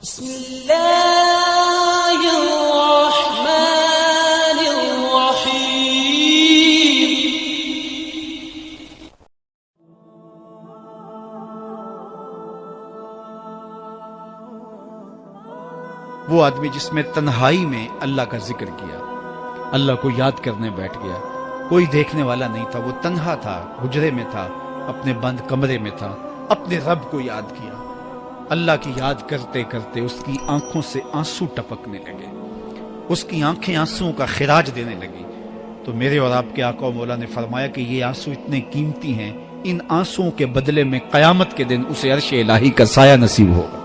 بسم اللہ الرحمن الرحیم۔ وہ آدمی جس میں تنہائی میں اللہ کا ذکر کیا، اللہ کو یاد کرنے بیٹھ گیا، کوئی دیکھنے والا نہیں تھا، وہ تنہا تھا، حجرے میں تھا، اپنے بند کمرے میں تھا، اپنے رب کو یاد کیا۔ اللہ کی یاد کرتے کرتے اس کی آنکھوں سے آنسو ٹپکنے لگے، اس کی آنکھیں آنسوؤں کا خراج دینے لگی۔ تو میرے اور آپ کے آقا و مولا نے فرمایا کہ یہ آنسو اتنے قیمتی ہیں، ان آنسوؤں کے بدلے میں قیامت کے دن اسے عرش الہی کا سایہ نصیب ہوگا،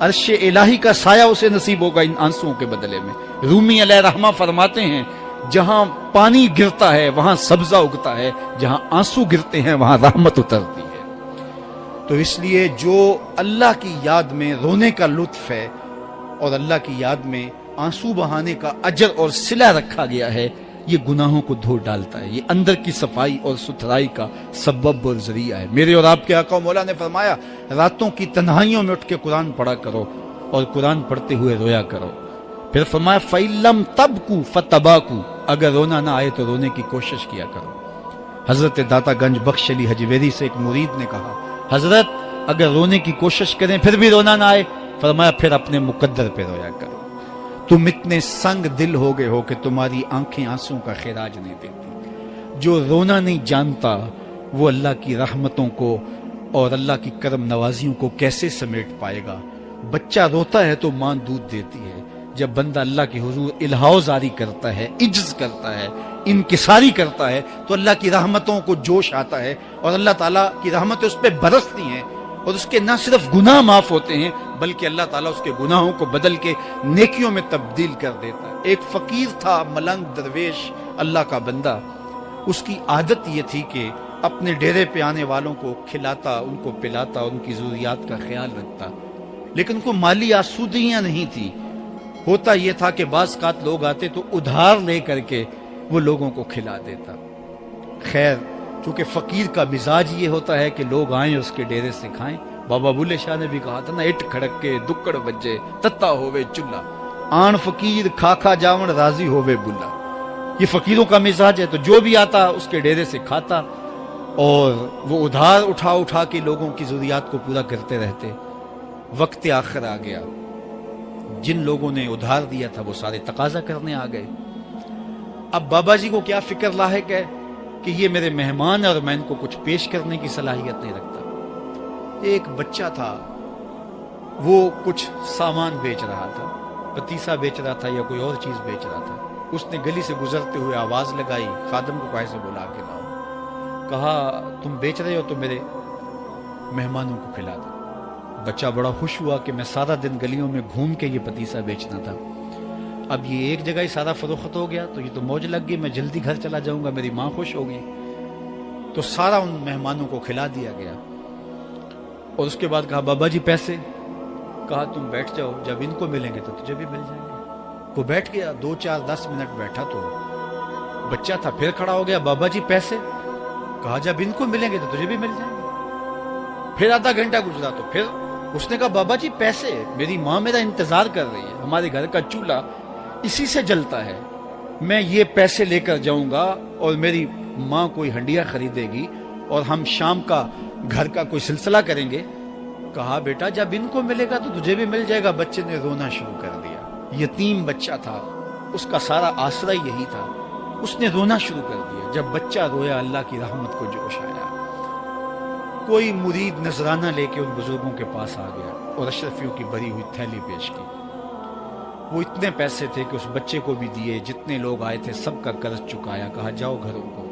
عرش الہی کا سایہ اسے نصیب ہوگا ان آنسوؤں کے بدلے میں۔ رومی علیہ رحمہ فرماتے ہیں جہاں پانی گرتا ہے وہاں سبزہ اگتا ہے، جہاں آنسو گرتے ہیں وہاں رحمت اترتی ہے۔ تو اس لیے جو اللہ کی یاد میں رونے کا لطف ہے اور اللہ کی یاد میں آنسو بہانے کا اجر اور صلہ رکھا گیا ہے، یہ گناہوں کو دھو ڈالتا ہے، یہ اندر کی صفائی اور ستھرائی کا سبب اور ذریعہ ہے۔ میرے اور آپ کے آقا و مولا نے فرمایا راتوں کی تنہائیوں میں اٹھ کے قرآن پڑھا کرو اور قرآن پڑھتے ہوئے رویا کرو۔ پھر فرمایا فَإِلَّمْ تَبْكُوا فَتَبَاكُوا، اگر رونا نہ آئے تو رونے کی کوشش کیا کرو۔ حضرت داتا گنج بخش علی حجویری سے ایک مرید نے کہا حضرت اگر رونے کی کوشش کریں پھر بھی رونا نہ آئے، فرمایا پھر اپنے مقدر پہ رویا کرو۔ تم اتنے سنگ دل ہو گئے ہو کہ تمہاری آنکھیں آنسوں کا خراج نہیں دیتی۔ جو رونا نہیں جانتا وہ اللہ کی رحمتوں کو اور اللہ کی کرم نوازیوں کو کیسے سمیٹ پائے گا؟ بچہ روتا ہے تو ماں دودھ دیتی ہے، جب بندہ اللہ کے حضور الہاؤ زاری کرتا ہے، عجز کرتا ہے، انکساری کرتا ہے تو اللہ کی رحمتوں کو جوش آتا ہے اور اللہ تعالیٰ کی رحمتیں اس پہ برستی ہیں اور اس کے نہ صرف گناہ معاف ہوتے ہیں بلکہ اللہ تعالیٰ اس کے گناہوں کو بدل کے نیکیوں میں تبدیل کر دیتا ہے۔ ایک فقیر تھا، ملنگ درویش، اللہ کا بندہ، اس کی عادت یہ تھی کہ اپنے ڈیرے پہ آنے والوں کو کھلاتا، ان کو پلاتا، ان کی ضروریات کا خیال رکھتا، لیکن کو مالی آسودگیاں نہیں تھی۔ ہوتا یہ تھا کہ بعض اوقات لوگ آتے تو ادھار لے کر کے وہ لوگوں کو کھلا دیتا۔ خیر چونکہ فقیر کا مزاج یہ ہوتا ہے کہ لوگ آئیں اس کے ڈیرے سے کھائیں، بابا بلے شاہ نے بھی کہا تھا نا اٹ کھڑک کے دکڑ بجے تتا ہووے چلا، آن فقیر کھا کھا جاون راضی ہووے بلا۔ یہ فقیروں کا مزاج ہے، تو جو بھی آتا اس کے ڈیرے سے کھاتا اور وہ ادھار اٹھا اٹھا کے لوگوں کی ضروریات کو پورا کرتے رہتے۔ وقت آخر آ گیا، جن لوگوں نے ادھار دیا تھا وہ سارے تقاضا کرنے آ گئے۔ اب بابا جی کو کیا فکر لاحق ہے کہ یہ میرے مہمان ہیں اور میں ان کو کچھ پیش کرنے کی صلاحیت نہیں رکھتا۔ ایک بچہ تھا، وہ کچھ سامان بیچ رہا تھا، پتیسا بیچ رہا تھا یا کوئی اور چیز بیچ رہا تھا۔ اس نے گلی سے گزرتے ہوئے آواز لگائی، خادم کو کہا سے بلا کے لاؤ، کہا تم بیچ رہے ہو تو میرے مہمانوں کو کھلا دو۔ بچہ بڑا خوش ہوا کہ میں سارا دن گلیوں میں گھوم کے یہ پتیسا بیچنا تھا، اب یہ ایک جگہ ہی سارا فروخت ہو گیا تو یہ تو موج لگ گئی، میں جلدی گھر چلا جاؤں گا، میری ماں خوش ہوگی۔ تو سارا ان مہمانوں کو کھلا دیا گیا اور اس کے بعد کہا بابا جی پیسے؟ کہا تم بیٹھ جاؤ، جب ان کو ملیں گے تو تجھے بھی مل جائیں گے۔ وہ بیٹھ گیا، 2 4 10 منٹ بیٹھا تو بچہ تھا، پھر کھڑا ہو گیا، بابا جی پیسے؟ کہا جب ان کو ملیں گے تو تجھے بھی مل جائیں گے۔ پھر آدھا گھنٹہ گزرا تو پھر اس نے کہا بابا جی پیسے؟ میری ماں میرا انتظار کر رہی ہے، ہمارے گھر کا چولہا اسی سے جلتا ہے، میں یہ پیسے لے کر جاؤں گا اور میری ماں کوئی ہنڈیا خریدے گی اور ہم شام کا گھر کا کوئی سلسلہ کریں گے۔ کہا بیٹا جب ان کو ملے گا تو تجھے بھی مل جائے گا۔ بچے نے رونا شروع کر دیا، یتیم بچہ تھا، اس کا سارا آسرا یہی تھا، اس نے رونا شروع کر دیا۔ جب بچہ رویا اللہ کی رحمت کو جوش آیا، کوئی مرید نذرانہ لے کے ان بزرگوں کے پاس آ گیا اور اشرفیوں کی بھری ہوئی تھیلی پیش کی۔ وہ اتنے پیسے تھے کہ اس بچے کو بھی دیے، جتنے لوگ آئے تھے سب کا قرض چکایا، کہا جاؤ گھروں کو۔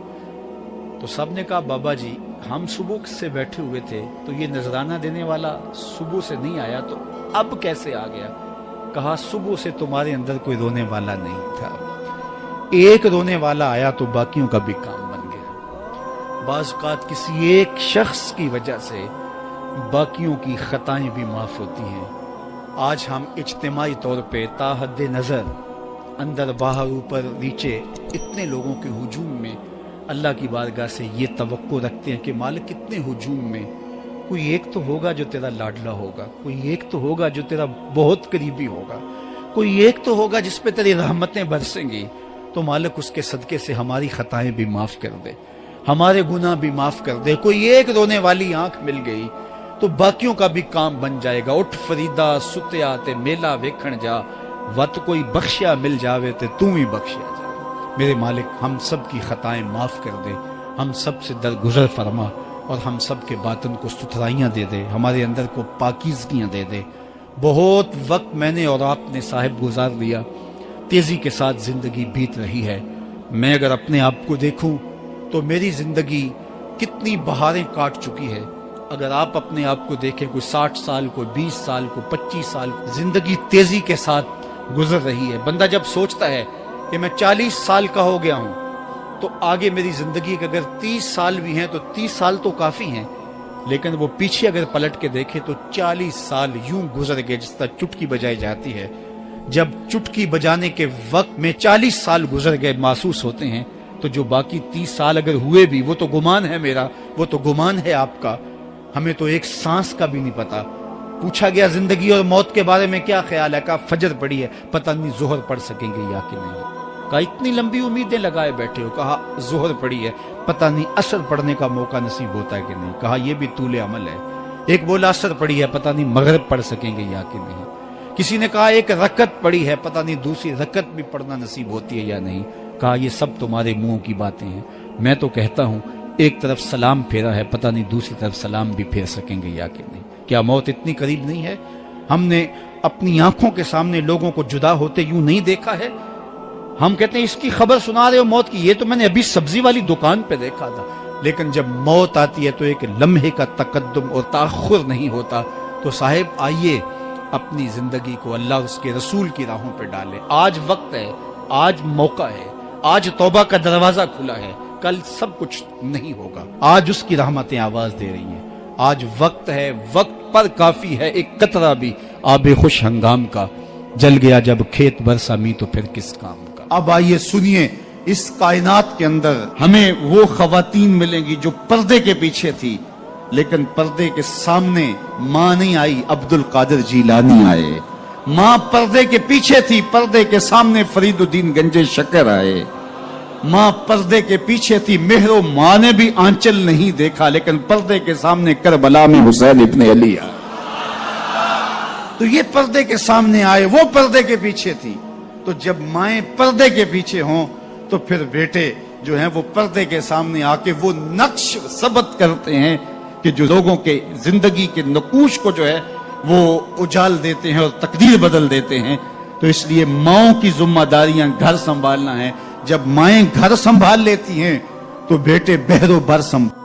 تو سب نے کہا بابا جی ہم صبح سے بیٹھے ہوئے تھے تو یہ نذرانہ دینے والا صبح سے نہیں آیا تو اب کیسے آ گیا؟ کہا صبح سے تمہارے اندر کوئی رونے والا نہیں تھا، ایک رونے والا آیا تو باقیوں کا بھی کام بن گیا۔ بعض اوقات کسی ایک شخص کی وجہ سے باقیوں کی خطائیں بھی معاف ہوتی ہیں۔ آج ہم اجتماعی طور پہ تا حد نظر اندر باہر اوپر نیچے اتنے لوگوں کے ہجوم میں اللہ کی بارگاہ سے یہ توقع رکھتے ہیں کہ مالک اتنے ہجوم میں کوئی ایک تو ہوگا جو تیرا لاڈلا ہوگا، کوئی ایک تو ہوگا جو تیرا بہت قریبی ہوگا، کوئی ایک تو ہوگا جس پہ تیری رحمتیں برسیں گی، تو مالک اس کے صدقے سے ہماری خطائیں بھی معاف کر دے، ہمارے گناہ بھی معاف کر دے۔ کوئی ایک رونے والی آنکھ مل گئی تو باقیوں کا بھی کام بن جائے گا۔ اٹھ فریدا ستیا تے میلہ ویکھن جا، وت کوئی بخشیا مل جاوے تے تو ہی بخشیا جا۔ میرے مالک ہم سب کی خطائیں معاف کر دے، ہم سب سے درگزر فرما، اور ہم سب کے باطن کو ستھرائیاں دے دے، ہمارے اندر کو پاکیزگیاں دے دے۔ بہت وقت میں نے اور آپ نے صاحب گزار لیا، تیزی کے ساتھ زندگی بیت رہی ہے۔ میں اگر اپنے آپ کو دیکھوں تو میری زندگی کتنی بہاریں کاٹ چکی ہے۔ اگر آپ اپنے آپ کو دیکھیں، کوئی 60 سال، کوئی 20 سال، کوئی 25 سال، زندگی تیزی کے ساتھ گزر رہی ہے۔ بندہ جب سوچتا ہے کہ میں 40 سال کا ہو گیا ہوں تو آگے میری زندگی کے اگر 30 سال بھی ہیں تو 30 سال تو کافی ہیں، لیکن وہ پیچھے اگر پلٹ کے دیکھے تو 40 سال یوں گزر گئے جس طرح چٹکی بجائی جاتی ہے۔ جب چٹکی بجانے کے وقت میں 40 سال گزر گئے محسوس ہوتے ہیں، تو جو باقی 30 سال اگر ہوئے بھی، وہ تو گمان ہے میرا، وہ تو گمان ہے آپ کا، ہمیں تو ایک سانس کا بھی نہیں پتا۔ پوچھا گیا زندگی اور موت کے بارے میں کیا خیال ہے؟ کہا فجر پڑی ہے، پتہ نہیں ظہر پڑھ سکیں گے یا کہ نہیں۔ کہا اتنی لمبی امیدیں لگائے بیٹھے ہو، کہا ظہر پڑی ہے، پتہ نہیں عصر پڑھنے کا موقع نصیب ہوتا ہے کہ نہیں۔ کہا یہ بھی طول عمل ہے۔ ایک بولا عصر پڑی ہے، پتہ نہیں مغرب پڑھ سکیں گے یا کہ نہیں۔ کسی نے کہا ایک رکعت پڑی ہے، پتہ نہیں دوسری رکعت بھی پڑھنا نصیب ہوتی ہے یا نہیں۔ کہا یہ سب تمہارے منہوں کی باتیں ہیں، میں تو کہتا ہوں ایک طرف سلام پھیرا ہے، پتہ نہیں دوسری طرف سلام بھی پھیر سکیں گے یا کہ نہیں۔ کیا موت اتنی قریب نہیں ہے؟ ہم نے اپنی آنکھوں کے سامنے لوگوں کو جدا ہوتے یوں نہیں دیکھا ہے؟ ہم کہتے ہیں اس کی خبر سنا رہے ہو موت کی، یہ تو میں نے ابھی سبزی والی دکان پہ دیکھا تھا۔ لیکن جب موت آتی ہے تو ایک لمحے کا تقدم اور تاخر نہیں ہوتا۔ تو صاحب آئیے اپنی زندگی کو اللہ اور اس کے رسول کی راہوں پہ ڈالے۔ آج وقت ہے، آج موقع ہے، آج توبہ کا دروازہ کھلا ہے، کل سب کچھ نہیں ہوگا۔ آج اس کی رحمتیں آواز دے رہی ہیں، آج وقت ہے، وقت پر کافی ہے ایک قطرہ بھی آب خوش ہنگام کا، جل گیا جب کھیت برسا می تو پھر کس کام کا۔ اب آئیے سنیے، اس کائنات کے اندر ہمیں وہ خواتین ملیں گی جو پردے کے پیچھے تھی، لیکن پردے کے سامنے ماں نہیں آئی، عبد القادر جیلانی آئے۔ ماں پردے کے پیچھے تھی، پردے کے سامنے فرید الدین گنج شکر آئے۔ ماں پردے کے پیچھے تھی، مہر و ماں نے بھی آنچل نہیں دیکھا، لیکن پردے کے سامنے کربلا میں حسین ابن علی آئے۔ تو یہ پردے کے سامنے آئے، وہ پردے کے پیچھے تھی۔ تو جب مائیں پردے کے پیچھے ہوں تو پھر بیٹے جو ہیں وہ پردے کے سامنے آ کے وہ نقش ثبت کرتے ہیں کہ جو لوگوں کے زندگی کے نقوش کو جو ہے وہ اجال دیتے ہیں اور تقدیر بدل دیتے ہیں۔ تو اس لیے ماؤں کی ذمہ داریاں گھر سنبھالنا ہے۔ جب مائیں گھر سنبھال لیتی ہیں تو بیٹے بحر و بر سنبھال